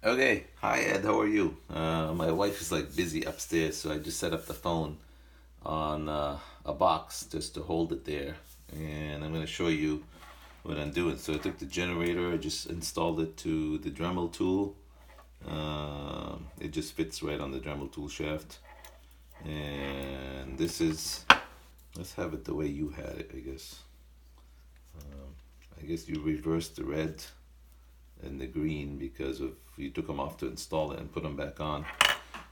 Okay, hi Ed, how are you? My wife is like busy upstairs, so I just set up the phone on a box just to hold it there, and I'm gonna show you what I'm doing. So I took the generator, I just installed it to the Dremel tool. It just fits right on the Dremel tool shaft, and this is, let's have it the way you had it, I guess. I guess you reversed the red and the green because of you took them off to install it and put them back on.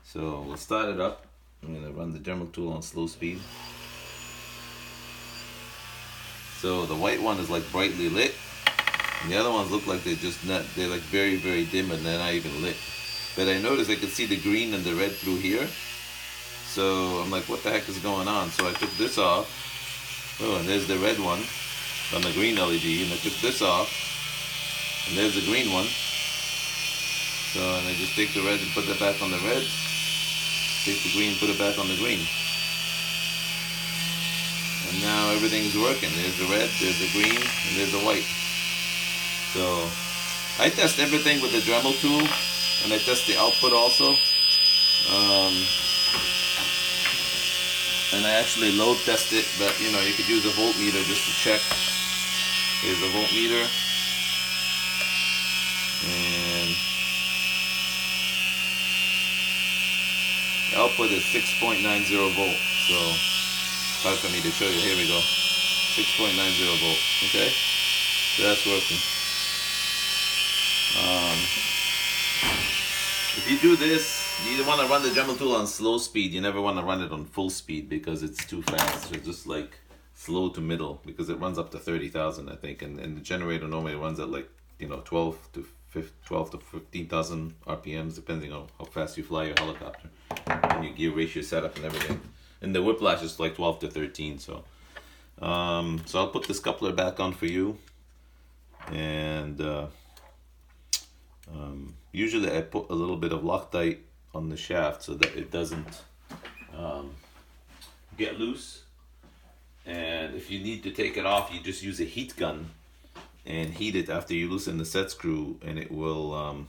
So we'll start it up. I'm gonna run the Dremel tool on slow speed. So the white one is like brightly lit, and the other ones look like they're like very dim and they're not even lit. But I noticed I could see the green and the red through here. So I'm like, what the heck is going on? So I took this off. Oh, and there's the red one on the green LED, and I took this off, and there's the green one. So, and I just take the red and put it back on the red, take the green, put it back on the green. And now everything's working. There's the red, there's the green, and there's the white. So, I test everything with the Dremel tool, and I test the output also. And I actually load test it, but you know, you could use a voltmeter just to check. Here's the voltmeter. And the output is 6.90 volts. So hard for me to show you. Here we go. 6.90 volt. Okay? So that's working. If you do this, you want to run the Dremel tool on slow speed. You never want to run it on full speed because it's too fast. So just like slow to middle, because it runs up to 30,000, I think, and the generator normally runs at like 12 to 15,000 RPMs, depending on how fast you fly your helicopter and your gear ratio setup and everything. And the whiplash is like 12 to 13. So I'll put this coupler back on for you, and usually I put a little bit of Loctite on the shaft so that it doesn't get loose. And if you need to take it off, you just use a heat gun and heat it after you loosen the set screw, and it will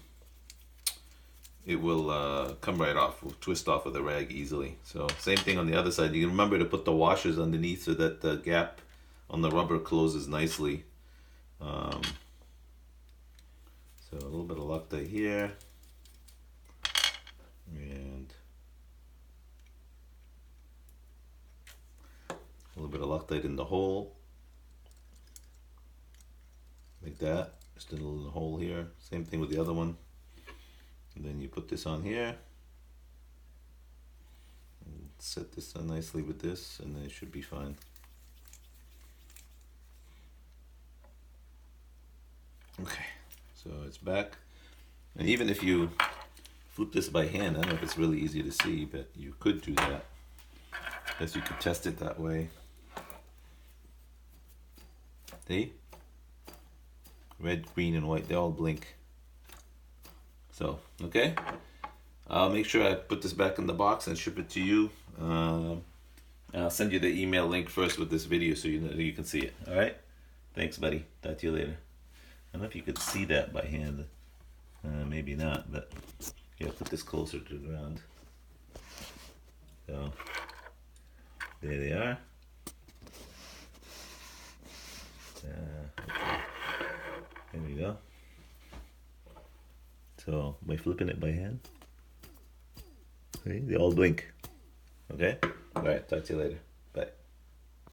come right off. Will twist off with a rag easily. So same thing on the other side. You can remember to put the washers underneath so that the gap on the rubber closes nicely. So a little bit of Loctite here, and a little bit of Loctite in the hole, like that. Just a little hole here. Same thing with the other one. And then you put this on here, and set this on nicely with this, and then it should be fine. Okay, so it's back. And even if you flip this by hand, I don't know if it's really easy to see, but you could do that. I guess you could test it that way. See? Red, green, and white, they all blink. So, okay. I'll make sure I put this back in the box and ship it to you. I'll send you the email link first with this video so you can see it. All right? Thanks, buddy. Talk to you later. I don't know if you could see that by hand. Maybe not, but yeah, put this closer to the ground. So, there they are. Okay. There we go. So, by flipping it by hand, see, they all blink. Okay? Alright, talk to you later.